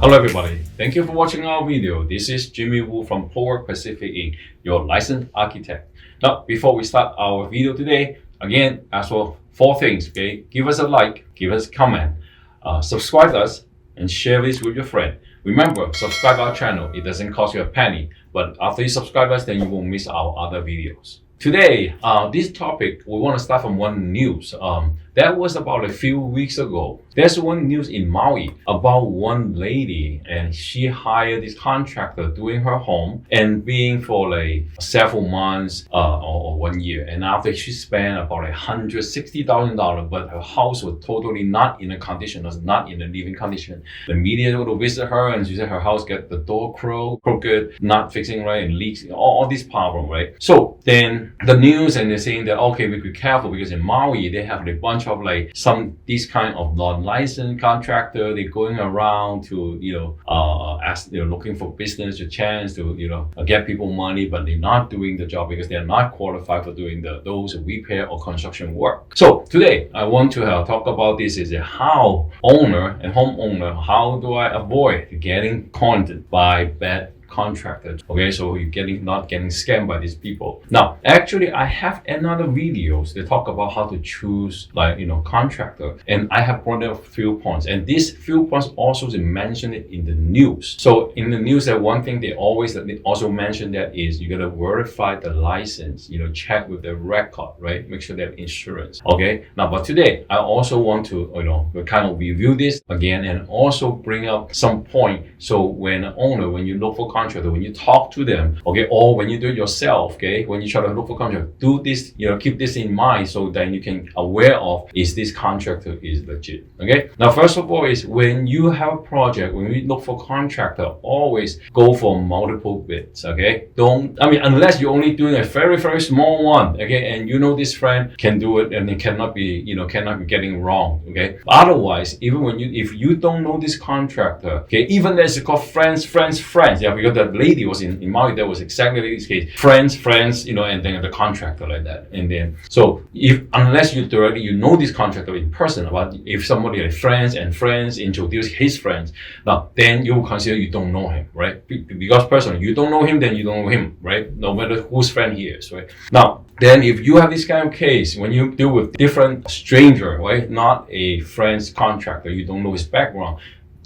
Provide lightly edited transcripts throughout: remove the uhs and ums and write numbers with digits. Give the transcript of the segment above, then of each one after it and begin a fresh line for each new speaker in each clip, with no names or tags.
Hello everybody, thank you for watching our video. This is Jimmy Wu from Prowork Pacific Inc, your licensed architect. Now, before we start our video today, again, as for 4 things, okay? Give us a like, give us a comment, subscribe us, and share this with your friend. Remember, subscribe our channel. It doesn't cost you a penny, but after you subscribe us, then you won't miss our other videos. Today, this topic, we want to start from one news. That was about a few weeks ago. There's one news in Maui about one lady, and she hired this contractor doing her home and being for like several months or 1 year. And after she spent about $160,000, but her house was totally not in a condition, was not in a living condition. The media would visit her, and she said her house got the door crooked, not fixing right, and leaks, all these problems, right? So then the news, and they're saying that okay, we be careful because in Maui they have a bunch of like these kind of non-licensed contractor. They're going around to looking for business, a chance to get people money, but they're not doing the job because they're not qualified for doing those repair or construction work. So today I want to talk about this is how owner and homeowner, how do I avoid getting conned by bad contractors? Okay, so you're not getting scammed by these people. Now, actually, I have another videos that talk about how to choose contractor, and I have brought up a few points, and these few points also is mentioned in the news. So in the news, that one thing they also mention that is you gotta verify the license, check with the record, right? Make sure they have insurance. Okay. Now, but today I also want to kind of review this again and also bring up some point. So when an owner, when you look for contractor, when you talk to them, okay, or when you do it yourself, okay, when you try to look for contractor, do this, keep this in mind so that you can aware of is this contractor is legit. Okay. Now, first of all, is when you have a project, when we look for contractor, always go for multiple bids. Okay. Unless you're only doing a very, very small one, okay, and this friend can do it and it cannot be getting wrong. Okay. Otherwise, even if you don't know this contractor, okay, even there's called friends, yeah, because that lady was in Maui, that was exactly this case. Friends, and then the contractor like that. And then, so unless you directly, this contractor in person, but if somebody like friends introduce his friends, now then you will consider you don't know him, right? Because personally, you don't know him, then you don't know him, right? No matter whose friend he is, right? Now, then if you have this kind of case, when you deal with different stranger, right? Not a friend's contractor, you don't know his background,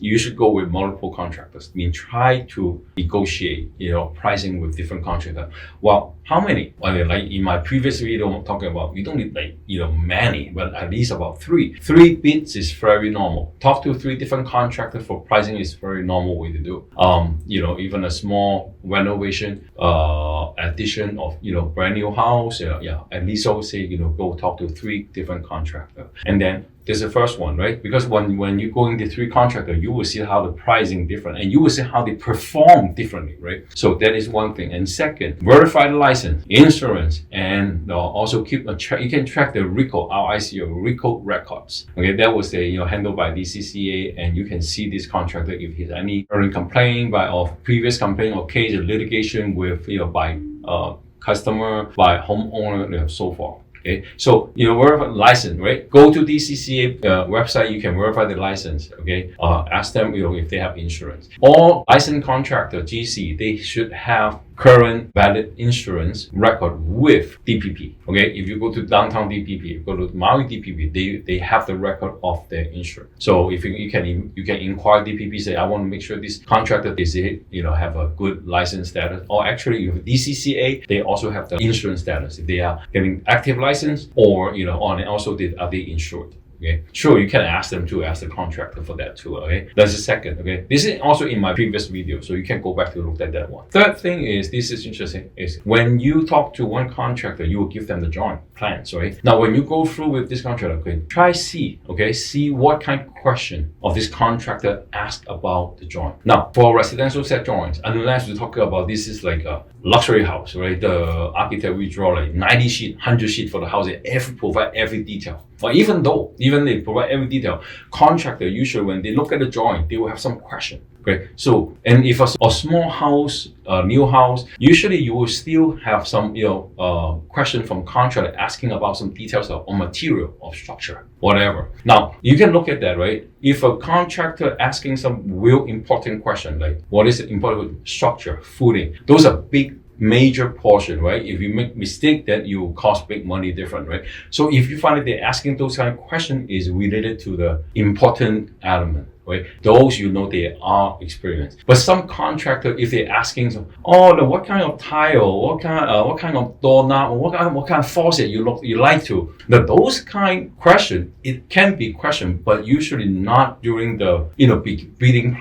you should go with multiple contractors. Try to negotiate, pricing with different contractors. Well, how many? Like in my previous video, I'm talking about, you don't need many, but at least about 3. 3 bids is very normal. Talk to 3 different contractors for pricing is very normal way to do. Even a small renovation, addition of, brand new house, at least I would say, go talk to 3 different contractors. And then there's the first one, right? Because when you go into 3 contractors, you will see how the pricing different, and you will see how they perform differently, right? So that is one thing. And second, verify the license, insurance, and also keep a track. You can track the RICO records. Okay, that was handled by DCCA, and you can see this contractor if he has any current complaint of previous complaint or case of litigation with by customer, by homeowner, so forth. Okay, so verify license, right? Go to DCCA website. You can verify the license. Okay, ask them if they have insurance. All licensed contractor GC, they should have current valid insurance record with DPP. Okay, if you go to downtown DPP, go to Maui DPP, they have the record of their insurance. So if you can inquire DPP, say I want to make sure this contractor is have a good license status, or actually if DCCA, they also have the insurance status if they are getting active license, or and also are they insured. Okay, sure, you can ask them to ask the contractor for that too. Okay, that's the second. Okay, this is also in my previous video, so you can go back to look at that one. Third thing is, this is interesting, is when you talk to one contractor, you will give them the drawing plans, right? Now, when you go through with this contractor, okay, see what kind of question of this contractor asked about the drawing. Now, for residential set drawings, unless we talk about this is like a luxury house, right? The architect will draw like 90 sheet, 100 sheet for the house and provide every detail. But even they provide every detail, contractor usually when they look at the drawing, they will have some question. Okay, so and if a small house, a new house, usually you will still have some question from contractor asking about some details on material or structure, whatever. Now you can look at that, right? If a contractor asking some real important question, like what is it important structure, footing, those are big major portion, right? If you make mistake, that you will cost big money different, right? So if you find that they're asking those kind of questions is related to the important element, right? Those they are experienced. But some contractor, if they're asking, what kind of tile, what kind of doorknob, what kind of faucet you like to, those kind question, it can be questioned, but usually not during the bidding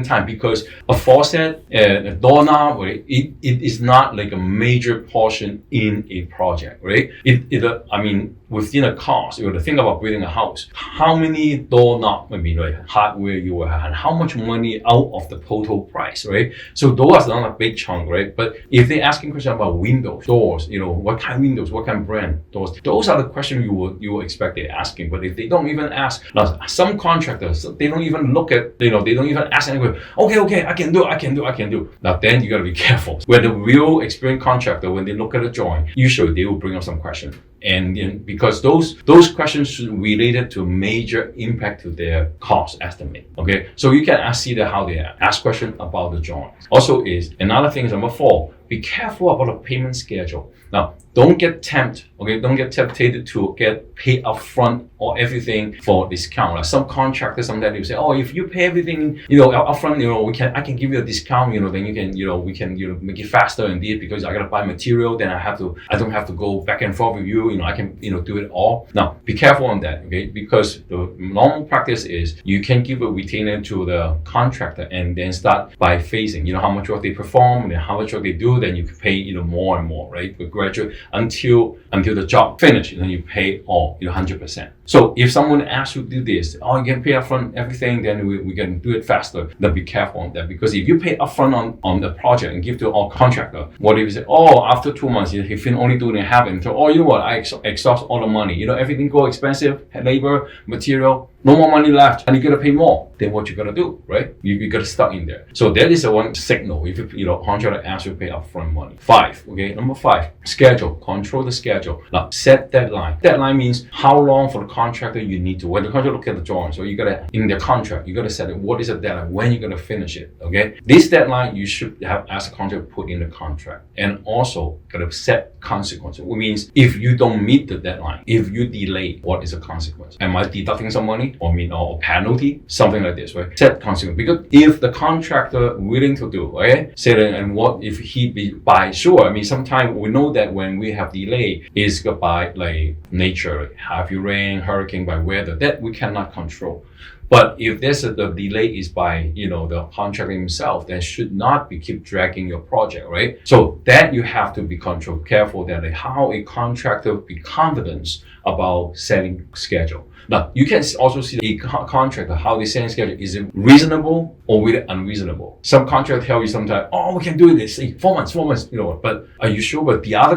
time, because a faucet and a doorknob, right, it is not like a major portion in a project, right? Within a cost, you have to think about building a house. How many doorknob, hardware you will have, and how much money out of the total price, right? So those are not a big chunk, right? But if they're asking questions about windows, doors, what kind of windows, what kind of brand doors, those are the questions you will expect they're asking. But if they don't even ask, now some contractors, they don't even look at, they don't even ask anyone. Okay, I can do. Now then you gotta be careful. When the real experienced contractor, when they look at the drawing, usually they will bring up some questions. And because those questions related to major impact to their cost estimate. Okay, so you can see how they ask questions about the drawings. Also is another thing is number 4. Be careful about the payment schedule. Now, don't get tempted. Okay, don't get tempted to get paid upfront or everything for discount. Like some contractors sometimes they say, if you pay everything, upfront, I can give you a discount. Then you can, we can, make it faster indeed because I gotta buy material. Then I don't have to go back and forth with you. I can, do it all. Now, be careful on that. Okay, because the normal practice is you can give a retainer to the contractor and then start by phasing. How much work they perform and how much work they do. Then you can pay, more and more, right? But gradually until the job finish, then you pay all, 100%. So if someone asks you to do this, you can pay upfront everything, then we can do it faster. Then be careful on that, because if you pay upfront on the project and give to all contractor, what if you say, after 2 months, he fin only doing half, and so, you know what, I exhaust all the money, everything go expensive, labor, material, no more money left, and you gotta pay more. Then what you gotta do, right? You gotta start in there. So that is the one signal. If contractor asks you to pay upfront money. 5, okay, number 5, schedule. Control the schedule. Now set deadline. Deadline means how long for the contractor you need to. When the contractor look at the drawing, so you gotta in the contract, you gotta set it. What is the deadline? When you're gonna finish it? Okay, this deadline you should have asked the contractor put in the contract, and also gotta set consequences. Which means if you don't meet the deadline, if you delay, what is the consequence? Am I deducting some money? Or penalty, something like this, right? Set consequence. Because if the contractor willing to do, okay, say that, and what if he be by sure? Sometimes we know that when we have delay is by like nature, like heavy rain, hurricane, by weather, that we cannot control. But if the delay is by the contractor himself, then should not be keep dragging your project, right? So that you have to be careful that how a contractor be confident about setting schedule. Now you can also see a contractor how they set schedule. Is it reasonable or really unreasonable? Some contractor tell you sometimes, we can do it. Say 4 months, But are you sure? But the other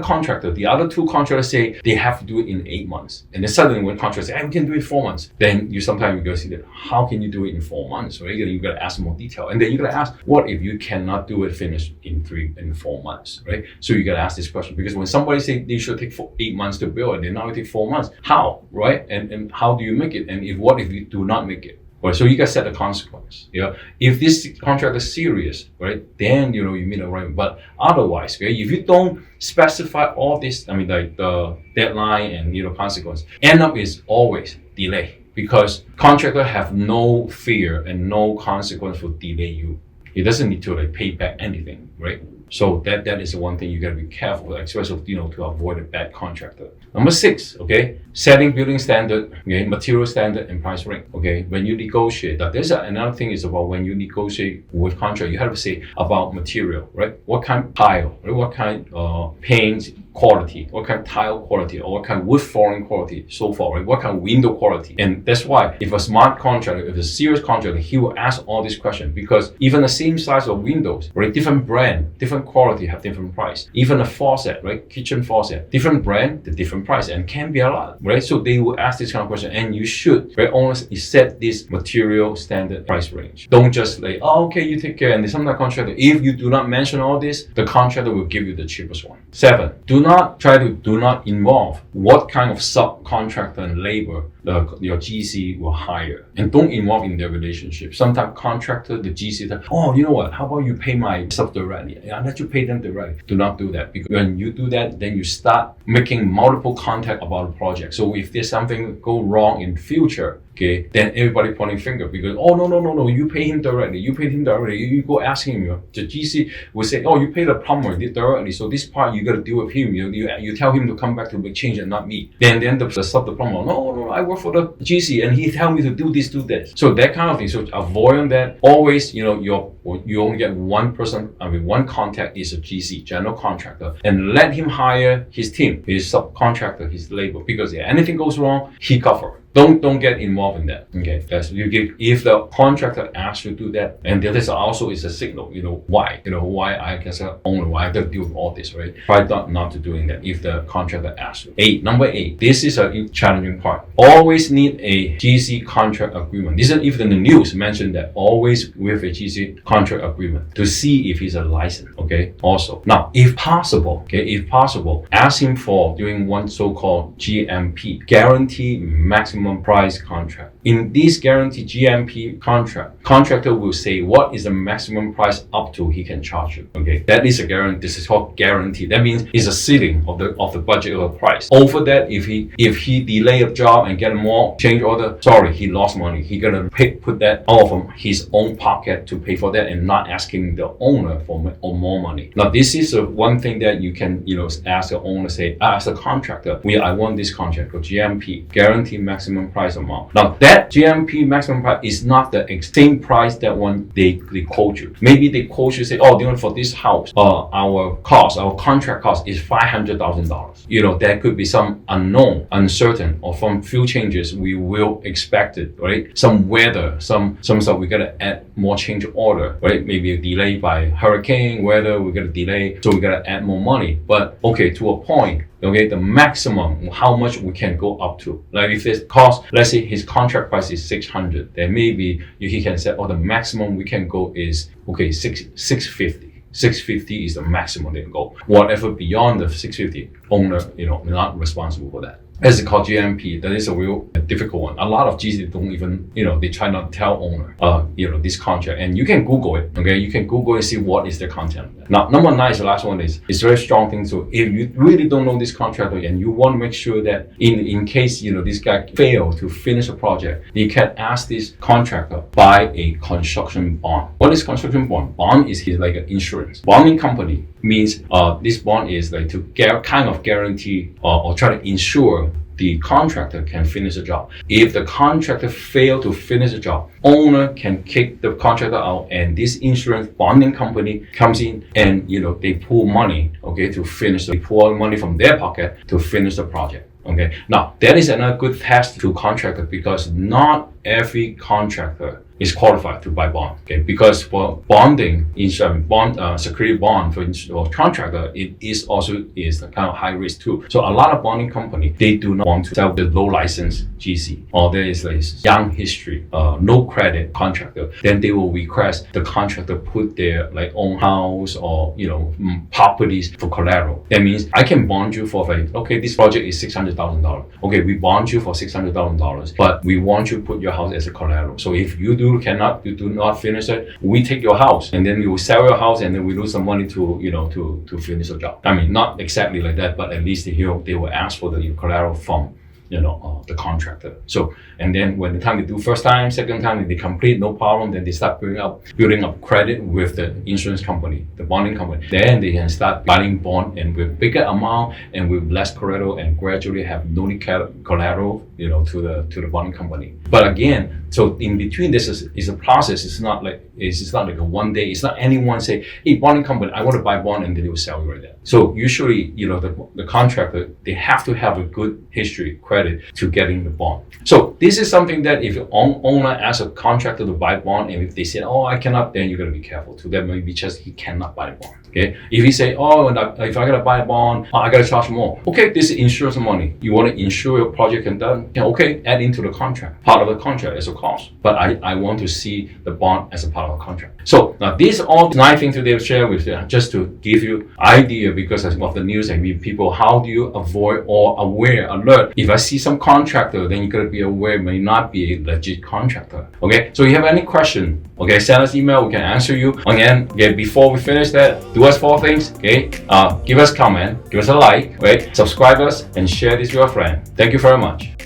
2 contractors say they have to do it in 8 months. And then suddenly when contractors say, we can do it 4 months, then sometimes you go see that how can you do it in 4 months? Right? You got to ask more detail, and then you got to ask, what if you cannot do it finished in 4 months? Right? So you got to ask this question, because when somebody say they should take 8 months to build, and then now it take 4 months, how? Right? And how do you make it? And what if you do not make it? Right, so you got to set the consequence. If this contract is serious, right, then you meet a right. But otherwise, okay, if you don't specify all this, like the deadline and consequence, end up is always delay, because contractor have no fear and no consequence for delay you. He doesn't need to pay back anything, right? So that is the one thing you got to be careful, especially to avoid a bad contractor. Number 6, okay, setting building standard, okay, material standard and price range. Okay, when you negotiate, that there's another thing is about when you negotiate with contract, you have to say about material, right? What kind of tile, right? What kind of paint, quality, what kind of tile quality, or what kind of wood flooring quality, so forth, right? What kind of window quality. And that's why if a smart contractor, if a serious contractor, he will ask all these questions, because even the same size of windows, right? Different brand, different quality have different price. Even a faucet, right? Kitchen faucet, different brand, the different price, and can be a lot, right? So they will ask this kind of question, and you should, very honestly, set this material standard price range. Don't just like, oh, okay, you take care. And sometimes contractor, if you do not mention all this, the contractor will give you the cheapest one. 7, do not involve what kind of subcontractor and labor your GC will hire, and don't involve in their relationship. Sometimes contractor, the GC, oh, you know what? How about you pay my sub directly? I'll let you pay them directly. Do not do that, because when you do that, then you start making multiple contact about a project. So if there's something go wrong in future, okay, then everybody pointing finger, because oh no, you pay him directly. You go ask him. The GC will say, oh, you pay the plumber directly, so this part you got to deal with him. You tell him to come back to make change and not me. Then the plumber, no, I work for the GC and he tell me to do this, do that. So that kind of thing. So avoiding that. Always, you only get one person. One contact is a GC, general contractor, and let him hire his team, his subcontractor, his labor, because if anything goes wrong, he cover. Don't get involved in that. Okay, if the contractor asks you to do that, and that is also is a signal. Why I can say owner, why I got to deal with all this, right? Try not to doing that if the contractor asks you. Number 8. This is a challenging part. Always need a GC contract agreement. This is even the news mentioned that always with a GC contract agreement to see if he's a license. Okay. Also, now if possible, ask him for doing one so-called GMP, guarantee maximum price contract. In this guarantee GMP contract, contractor will say what is the maximum price up to he can charge you. Okay, that is a guarantee. This is called guarantee. That means it's a ceiling of the budget or the price. Over that, if he delay a job and get more change order, sorry, he lost money. He gonna put that out of his own pocket to pay for that, and not asking the owner for more money. Now this is one thing that you can ask the owner, say, as a contractor, I want this contract for GMP, guarantee maximum price amount. Now that GMP maximum price is not the same price that one they quote you. Maybe they quote you, say, oh, for this house, our contract cost is $500,000. There could be some unknown, uncertain, or from few changes we will expect it, right? Some weather, some stuff we gotta add more change order, right? Maybe a delay by hurricane, weather, we gotta delay, so we gotta add more money. But okay, to a point, okay, the maximum, how much we can go up to. Like if it costs, let's say his contract price is $600, then maybe he can say, the maximum we can go is, okay, $650. $650 is the maximum they can go. Whatever beyond the $650, owner, not responsible for that. As it's called GMP, that is a real difficult one. A lot of GC don't even, they try not to tell owner, this contract. And you can Google it, okay? You can Google and see what is the content. Now, number 9 is the last one. It's a very strong thing. So if you really don't know this contractor and you want to make sure that in case, this guy failed to finish a project, you can ask this contractor buy a construction bond. What is construction bond? Bond is like an insurance. Bonding company means this bond is like to kind of guarantee or try to ensure the contractor can finish the job. If the contractor failed to finish the job, owner can kick the contractor out, and this insurance bonding company comes in and they pull money, okay, to finish. They pull money from their pocket to finish the project. Okay. Now that is another good test to contractor, because not every contractor is qualified to buy bond. Okay, because for bonding, security bond for contractor, it is also a kind of high risk too. So a lot of bonding company, they do not want to sell the low license GC, or there is like young history, no credit contractor. Then they will request the contractor put their like own house or properties for collateral. That means I can bond you for okay, this project is $600,000. Okay, we bond you for $600,000, but we want you to put your house as a collateral. So if you do not finish it, we take your house and then we will sell your house and then we lose some money to finish the job. I mean, not exactly like that, but at least they will ask for the collateral from the contractor. So, and then when the time they do first time, second time, they complete, no problem, then they start building up credit with the insurance company, the bonding company. Then they can start buying bond and with bigger amount and with less collateral, and gradually have no collateral to the bonding company. But again, so in between this is a process. It's not like a one day. It's not anyone say, hey, bonding company, I want to buy bond, and then they will sell you right there. So usually, the contractor, they have to have a good history credit to getting the bond. So this is something that if your owner asks a contractor to buy bond, and if they say, oh, I cannot, then you got to be careful too. That may be just he cannot buy the bond. Okay, if he say, oh, if I gotta buy a bond, I gotta charge more. Okay, this is insurance money. You want to insure your project and done? Yeah, okay, add into the contract. Part of the contract as a cost. But I want to see the bond as a part of the contract. So now these are all 9 things today to share with you, just to give you idea because of the news and people. How do you avoid or alert? If I see some contractor, then you gotta be aware it may not be a legit contractor. Okay, so if you have any question, okay, send us email. We can answer you. Again, before we finish that, do us 4 things. Okay, give us comment, give us a like, right? Subscribe us and share this with your friend. Thank you very much.